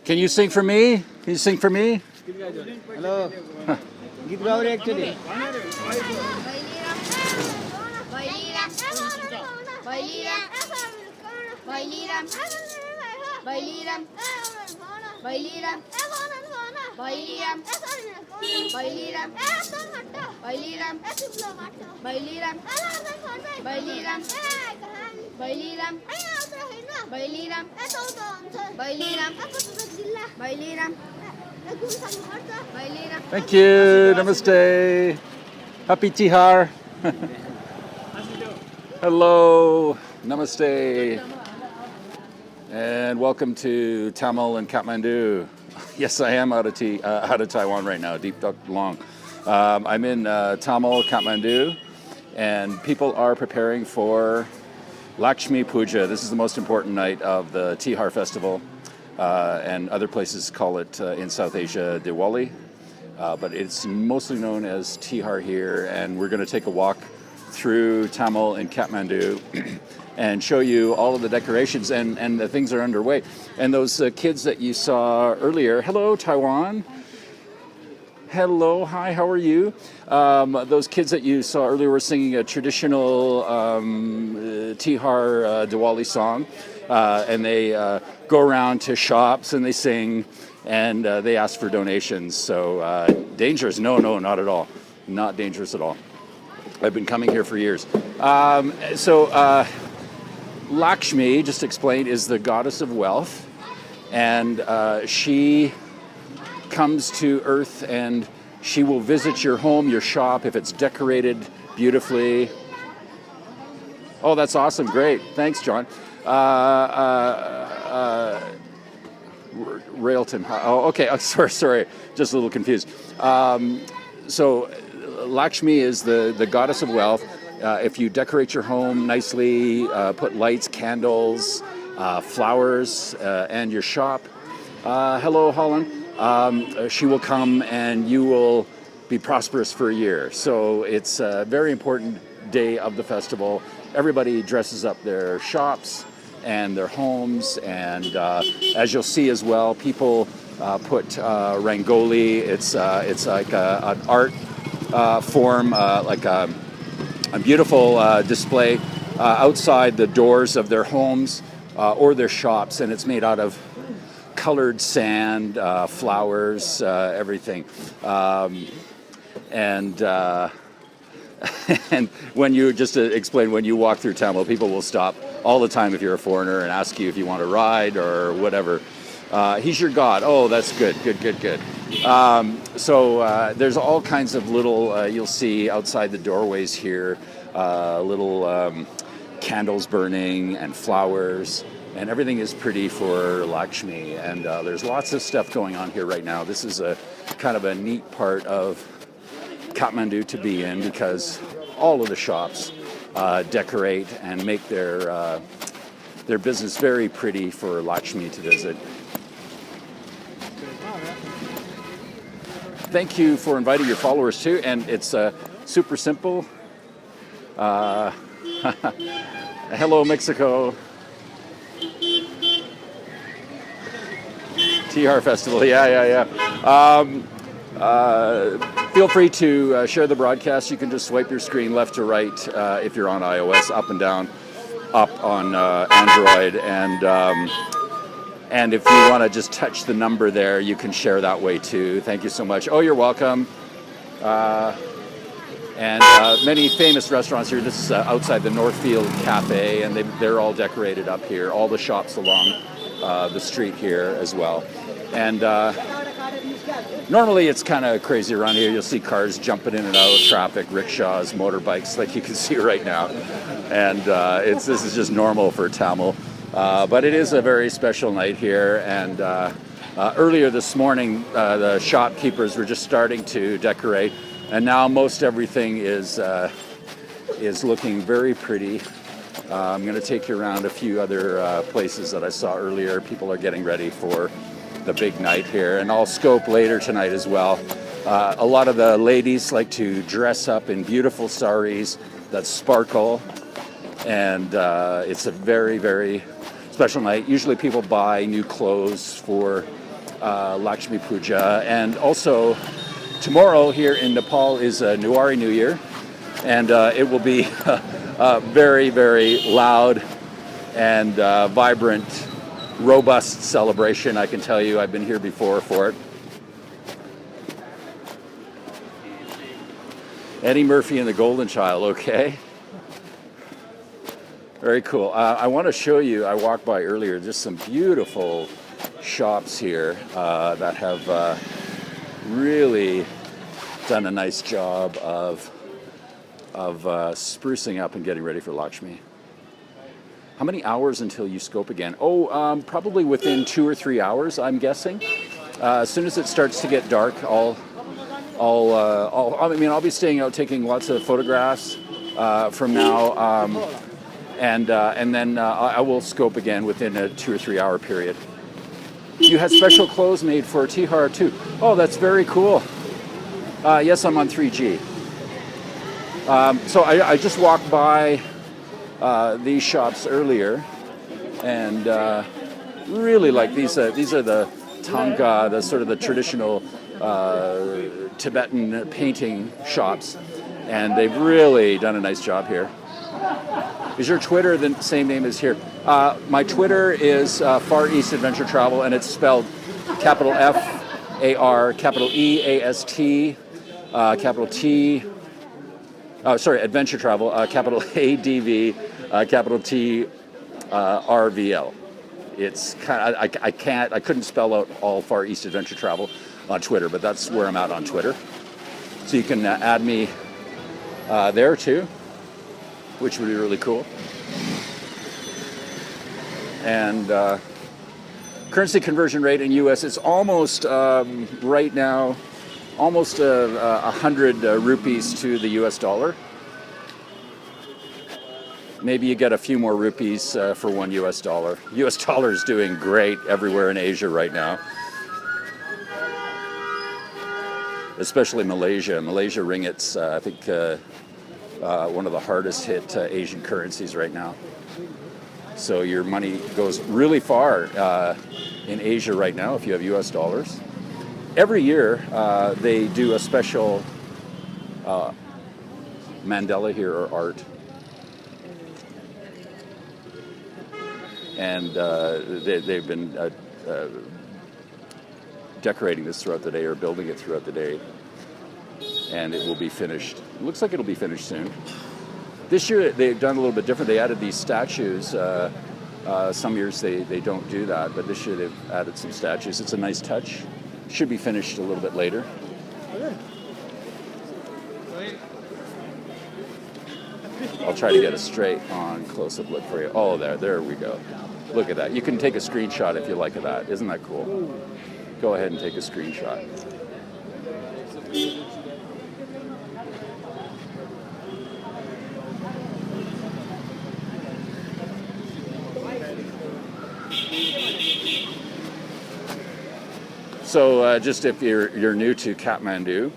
Can you sing for me? Can you sing for me? Hello. Git gaur actually. Thank you. Namaste. Happy Tihar. Hello. Namaste. And welcome to Thamel and Kathmandu. Yes, I am out of Taiwan right now, deep duck long. I'm in Thamel-Kathmandu, and people are preparing for Lakshmi Puja. This is the most important night of the Tihar festival, and other places call it in South Asia Diwali, but it's mostly known as Tihar here, and we're going to take a walk through Thamel and Kathmandu and show you all of the decorations and the things that are underway. And those kids that you saw earlier, hello Taiwan. Hello, hi, how are you? Those kids that you saw earlier were singing a traditional Tihar Diwali song, and they go around to shops and they sing, and they ask for donations. So dangerous? No, not at all. Not dangerous at all. I've been coming here for years. Lakshmi, just to explain, is the goddess of wealth, and she comes to earth and she will visit your home, your shop, if it's decorated beautifully. Oh, that's awesome. Great. Thanks, John. Railton. Oh, okay. Oh, sorry. Just a little confused. So Lakshmi is the goddess of wealth. If you decorate your home nicely, put lights, candles, flowers, and your shop. Hello, Holland. She will come and you will be prosperous for a year. So it's a very important day of the festival. Everybody dresses up their shops and their homes, and as you'll see as well, people put rangoli. It's like an art form, like a beautiful display outside the doors of their homes or their shops, and it's made out of colored sand, flowers, everything. And when you, just to explain, when you walk through Thamel, people will stop all the time if you're a foreigner and ask you if you want to ride or whatever. He's your god. Oh, that's good. So there's all kinds of little, you'll see outside the doorways here, little candles burning and flowers. And everything is pretty for Lakshmi, and there's lots of stuff going on here right now. This is a kind of a neat part of Kathmandu to be in, because all of the shops decorate and make their business very pretty for Lakshmi to visit. Thank you for inviting your followers too, and it's super simple. Hello, Mexico. Tihar Festival, yeah. Feel free to share the broadcast. You can just swipe your screen left to right if you're on iOS, up and down, up on Android, and if you want to just touch the number there, you can share that way too. Thank you so much. Oh, you're welcome. And many famous restaurants here. This is outside the Northfield Cafe, and they're all decorated up here. All the shops along the street here as well. And normally it's kind of crazy around here. You'll see cars jumping in and out of traffic, rickshaws, motorbikes, like you can see right now. And this is just normal for Thamel. But it is a very special night here. And earlier this morning, the shopkeepers were just starting to decorate. And now most everything is looking very pretty. I'm going to take you around a few other places that I saw earlier. People are getting ready for the big night here, and I'll scope later tonight as well. A lot of the ladies like to dress up in beautiful saris that sparkle, and it's a very, very special night. Usually people buy new clothes for Lakshmi Puja, and also tomorrow here in Nepal is Nuwari New Year, and it will be a very, very loud and vibrant, robust celebration. I can tell you, I've been here before for it. Eddie Murphy and the Golden Child, okay. Very cool. I want to show you, I walked by earlier, just some beautiful shops here that have really done a nice job of sprucing up and getting ready for Lakshmi. How many hours until you scope again? Oh, probably within 2 or 3 hours, I'm guessing. As soon as it starts to get dark, I'll be staying out taking lots of photographs from now, and then I will scope again within a 2 or 3 hour period. You had special clothes made for Tihar too. Oh, that's very cool. Yes, I'm on 3G. So I just walked by these shops earlier, and really like these are the Tangka, the sort of the traditional Tibetan painting shops, and they've really done a nice job here. Is your Twitter the same name as here? My Twitter is FarEastAdvTravl, and it's spelled capital F-A-R, capital E-A-S-T, capital T, Adventure Travel, capital A-D-V, capital T-R-V-L. It's kind of, I couldn't spell out all Far East Adventure Travel on Twitter, but that's where I'm at on Twitter. So you can add me there too, which would be really cool. And currency conversion rate in US is almost right now, almost 100 rupees to the US dollar. Maybe you get a few more rupees for $1 US. US dollar is doing great everywhere in Asia right now. Especially Malaysia. Malaysia ringgit's, I think, one of the hardest hit Asian currencies right now. So your money goes really far in Asia right now if you have US dollars. Every year they do a special mandala here, or art. And they've been decorating this throughout the day, or building it throughout the day. And it will be finished. It looks like it'll be finished soon. This year they've done a little bit different. They added these statues. Some years they don't do that, but this year they've added some statues. It's a nice touch. Should be finished a little bit later. I'll try to get a straight on close-up look for you. Oh, there we go. Look at that. You can take a screenshot if you like of that. Isn't that cool? Go ahead and take a screenshot. So just if you're new to Kathmandu,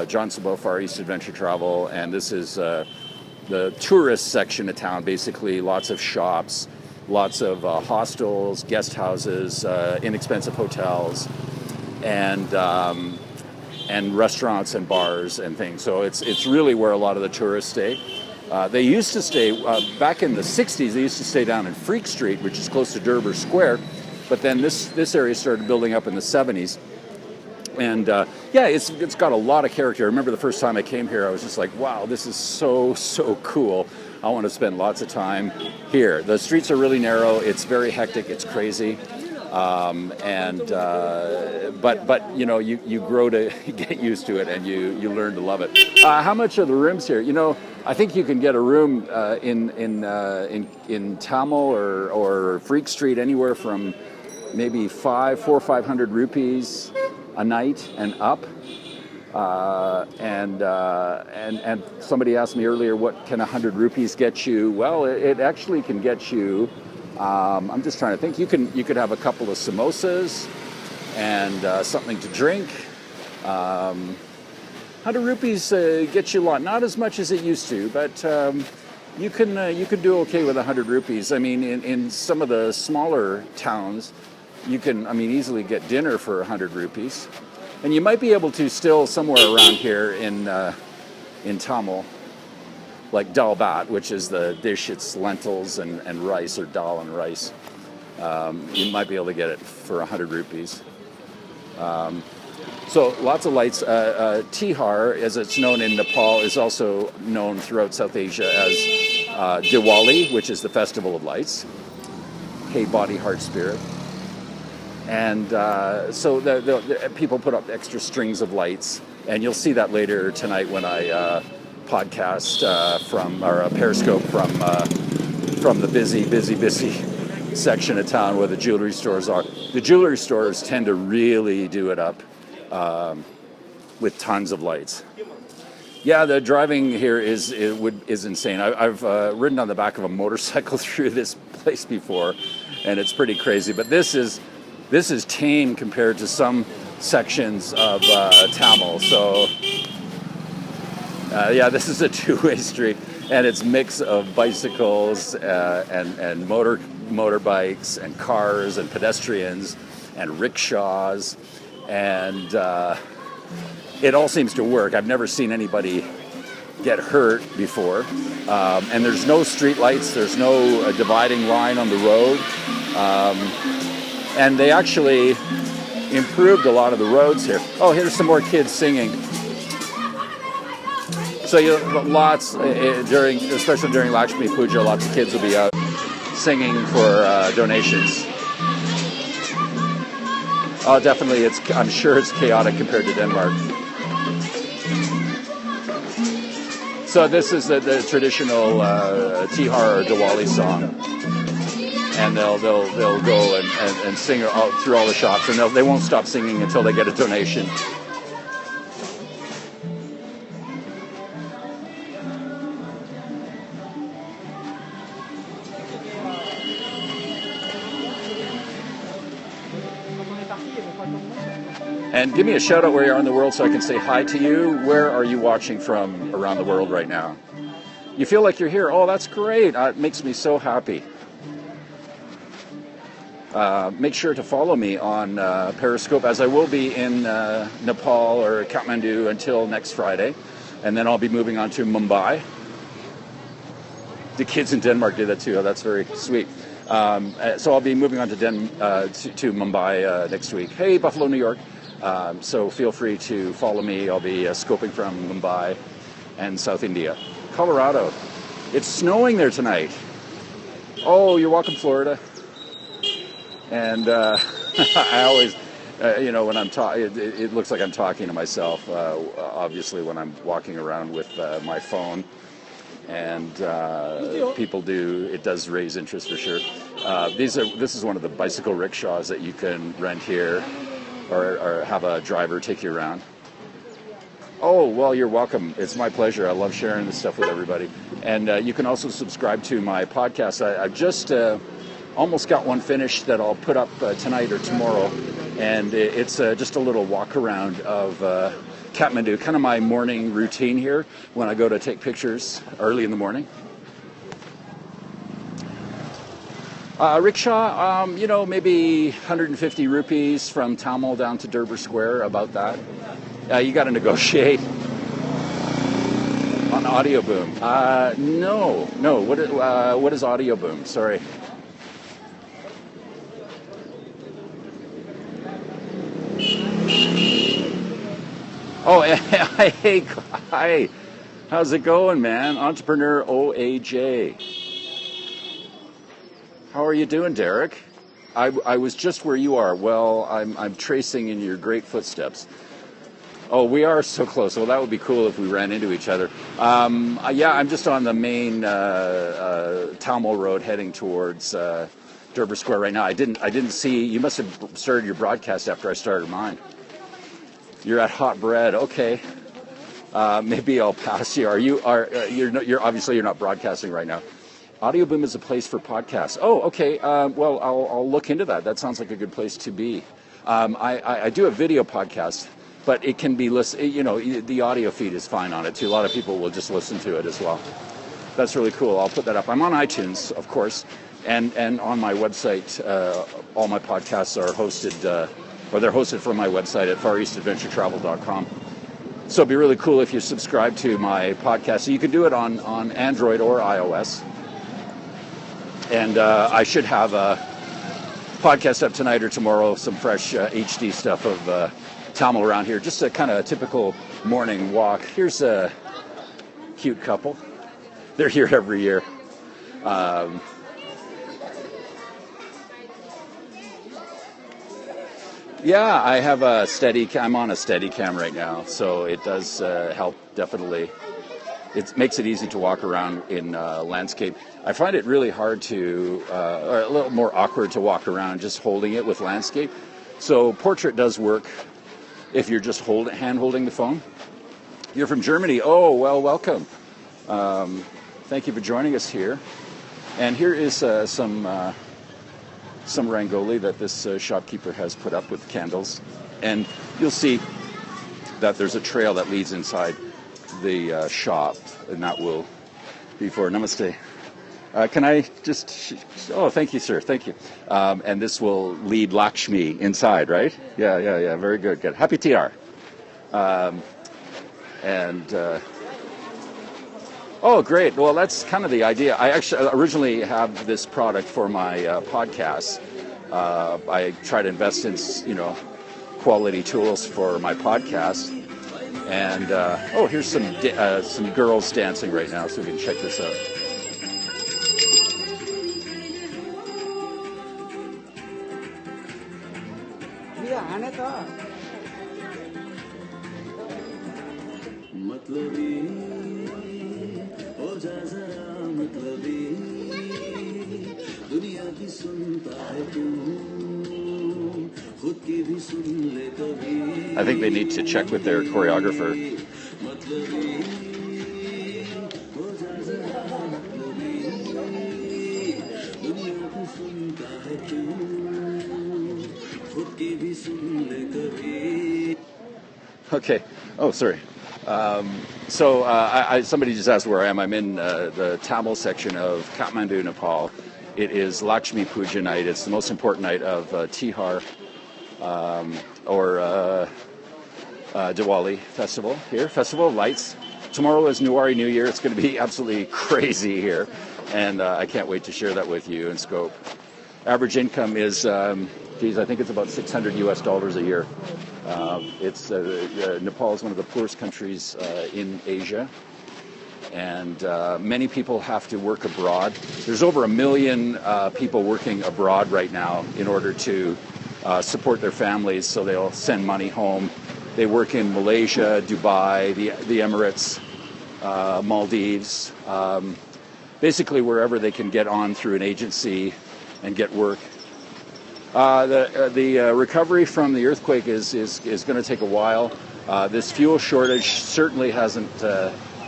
John Sabo, Far East Adventure Travel, and this is the tourist section of town, basically lots of shops, lots of hostels, guest houses, inexpensive hotels, and restaurants and bars and things. So it's really where a lot of the tourists stay. They used to stay, back in the 60s, they used to stay down in Freak Street, which is close to Durbar Square, but then this area started building up in the 70s. And yeah, it's got a lot of character. I remember the first time I came here, I was just like, wow, this is so cool. I want to spend lots of time here. The streets are really narrow. It's very hectic. It's crazy. But you know, you grow to get used to it, and you learn to love it. How much are the rooms here? You know, I think you can get a room in Tamil or Freak Street anywhere from maybe 400 or 500 rupees a night and up. And somebody asked me earlier, what can 100 rupees get you? Well, it actually can get you. I'm just trying to think. You could have a couple of samosas and something to drink. 100 rupees gets you a lot. Not as much as it used to, but you can do okay with 100 rupees. I mean, in some of the smaller towns, you can easily get dinner for 100 rupees. And you might be able to still somewhere around here in Tamil, like dal bhat, which is the dish. It's lentils and rice, or dal and rice. You might be able to get it for 100 rupees. So lots of lights. Tihar, as it's known in Nepal, is also known throughout South Asia as Diwali, which is the festival of lights. Hey, body, heart, spirit. And so the people put up extra strings of lights, and you'll see that later tonight when I podcast or Periscope from the busy section of town where the jewelry stores are. The jewelry stores tend to really do it up with tons of lights. Yeah, the driving here is insane. I've ridden on the back of a motorcycle through this place before, and it's pretty crazy. But this is tame compared to some sections of Tamil. So yeah, this is a two-way street, and it's a mix of bicycles and motorbikes and cars and pedestrians and rickshaws, and it all seems to work. I've never seen anybody get hurt before, and there's no street lights. There's no dividing line on the road. And they actually improved a lot of the roads here. Oh, here's some more kids singing. So lots, especially during Lakshmi Puja, lots of kids will be out singing for donations. Oh, definitely, I'm sure it's chaotic compared to Denmark. So this is the traditional Tihar or Diwali song. And they'll go and sing through all the shops, and they won't stop singing until they get a donation. And give me a shout out where you are in the world so I can say hi to you. Where are you watching from around the world right now? You feel like you're here? Oh, that's great. It makes me so happy. Make sure to follow me on Periscope, as I will be in Nepal or Kathmandu until next Friday, and then I'll be moving on to Mumbai. The kids in Denmark did that too. Oh, that's very sweet. So I'll be moving on to Mumbai next week. Hey, Buffalo, New York. So feel free to follow me. I'll be scoping from Mumbai and South India. Colorado. It's snowing there tonight. Oh, you're welcome, Florida. And I always, when I'm talking, it looks like I'm talking to myself, obviously, when I'm walking around with my phone. And people it does raise interest for sure. This is one of the bicycle rickshaws that you can rent here or have a driver take you around. Oh, well, you're welcome. It's my pleasure. I love sharing this stuff with everybody. And you can also subscribe to my podcast. I've just almost got one finished that I'll put up tonight or tomorrow, and it's just a little walk around of Kathmandu, kind of my morning routine here when I go to take pictures early in the morning. Rickshaw, maybe 150 rupees from Thamel down to Durbar Square, about that. You got to negotiate. On Audio Boom. No. What is Audio Boom? Sorry. Oh, hey, hi. How's it going, man? Entrepreneur OAJ. How are you doing, Derek? I was just where you are. Well, I'm tracing in your great footsteps. Oh, we are so close. Well, that would be cool if we ran into each other. Yeah, I'm just on the main Thamel Road heading towards Durbar Square right now. I didn't see. You must have started your broadcast after I started mine. You're at Hot Bread. Okay. Maybe I'll pass you. You're obviously you're not broadcasting right now. Audio Boom is a place for podcasts. Oh, okay. Well, I'll look into that. That sounds like a good place to be. I do a video podcast, but it can be the audio feed is fine on it too. A lot of people will just listen to it as well. That's really cool. I'll put that up. I'm on iTunes, of course, and on my website. All my podcasts are hosted, or they're hosted from my website at FarEastAdvTravl.com. So it'd be really cool if you subscribe to my podcast. So you can do it on Android or iOS. And I should have a podcast up tonight or tomorrow, some fresh HD stuff of Thamel around here. Just a kind of typical morning walk. Here's a cute couple. They're here every year. Yeah, I have a I'm on a Steadicam right now, so it does help definitely. It makes it easy to walk around in landscape. I find it really hard or a little more awkward to walk around just holding it with landscape. So portrait does work if you're just hand-holding the phone. You're from Germany. Oh, well, welcome. Thank you for joining us here. And here is some rangoli that this shopkeeper has put up with candles. And you'll see that there's a trail that leads inside the shop, and that will be for Namaste. Can I just... Oh, thank you, sir. Thank you. And this will lead Lakshmi inside, right? Yeah. Very good. Happy Tihar. Oh, great. Well, that's kind of the idea. I actually originally have this product for my podcast. I try to invest in, quality tools for my podcast. And, here's some girls dancing right now, so we can check this out. I think they need to check with their choreographer. Okay. Oh, sorry. Somebody just asked where I am. I'm in the Tamil section of Kathmandu, Nepal. It is Lakshmi Puja night. It's the most important night of Tihar, or Diwali festival here. Festival of Lights. Tomorrow is Nuwari New Year. It's going to be absolutely crazy here, and I can't wait to share that with you in scope. Average income is, I think it's about $600 a year. Nepal is one of the poorest countries in Asia, and many people have to work abroad. There's over 1 million people working abroad right now in order to support their families, so they'll send money home. They work in Malaysia, Dubai, the Emirates, Maldives, basically wherever they can get on through an agency and get work. The recovery from the earthquake is going to take a while. This fuel shortage certainly hasn't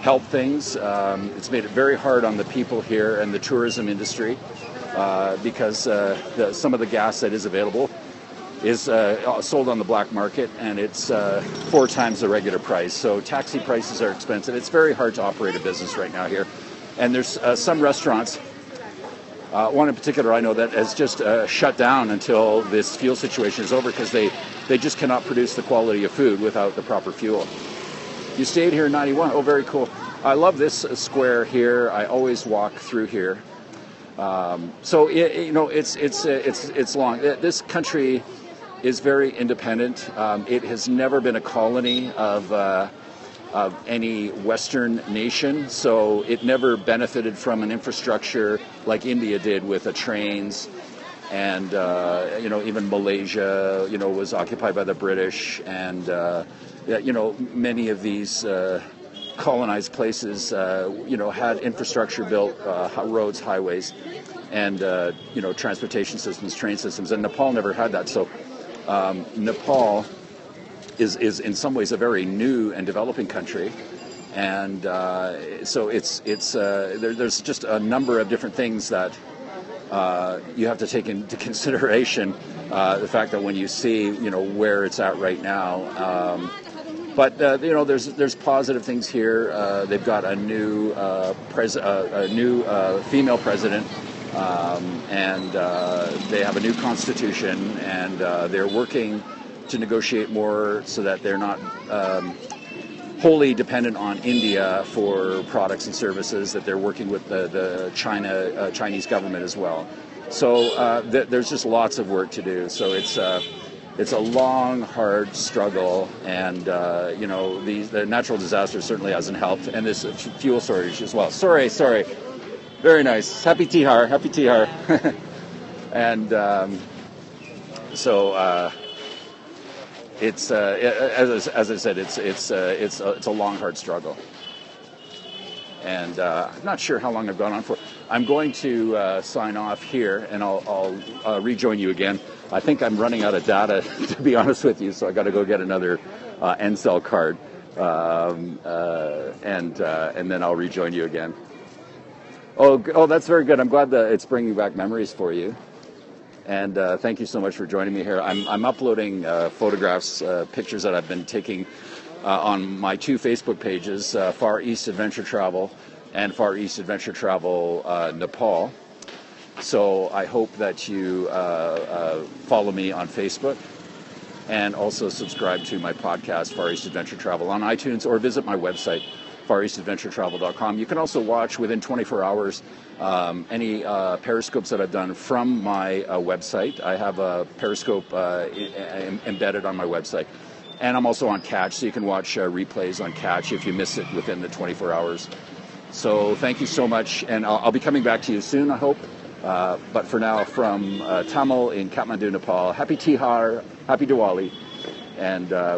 helped things. It's made it very hard on the people here and the tourism industry because some of the gas that is available is sold on the black market, and it's 4 times the regular price. So taxi prices are expensive. It's very hard to operate a business right now here. And there's some restaurants, one in particular I know, that has just shut down until this fuel situation is over because they just cannot produce the quality of food without the proper fuel. You stayed here in 91. Oh, very cool. I love this square here. I always walk through here. It's long. This country is very independent. It has never been a colony of any Western nation, so it never benefited from an infrastructure like India did with the trains, and even Malaysia, was occupied by the British, and many of these colonized places, had infrastructure built, roads, highways, and transportation systems, train systems, and Nepal never had that. So Nepal is in some ways a very new and developing country. And so there's just a number of different things that you have to take into consideration. The fact that when you see, where it's at right now, but there's positive things here. They've got a new female president, and they have a new constitution, and they're working to negotiate more so that they're not wholly dependent on India for products and services, that they're working with the Chinese government as well. So there's just lots of work to do. So it's a long, hard struggle, and the natural disaster certainly hasn't helped, and this fuel shortage as well. Sorry. Very nice. Happy Tihar. And it's as I said, it's a long, hard struggle, and I'm not sure how long I've gone on for. I'm going to sign off here, and I'll rejoin you again. I think I'm running out of data, to be honest with you, so I got to go get another N-Cell card, and then I'll rejoin you again. Oh, that's very good. I'm glad that it's bringing back memories for you. And thank you so much for joining me here. I'm uploading photographs, pictures that I've been taking on my two Facebook pages, Far East Adventure Travel and Far East Adventure Travel Nepal. So I hope that you follow me on Facebook and also subscribe to my podcast, Far East Adventure Travel, on iTunes, or visit my website, FarEastAdvTravl.com. You can also watch within 24 hours any periscopes that I've done from my website. I have a periscope embedded on my website. And I'm also on Catch, so you can watch replays on Catch if you miss it within the 24 hours. So thank you so much, and I'll be coming back to you soon, I hope. But for now, from Thamel in Kathmandu, Nepal, happy Tihar, happy Diwali, and I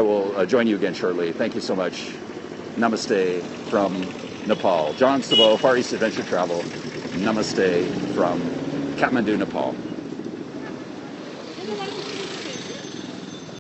will join you again shortly. Thank you so much. Namaste from Nepal. John Stavo, Far East Adventure Travel. Namaste from Kathmandu, Nepal.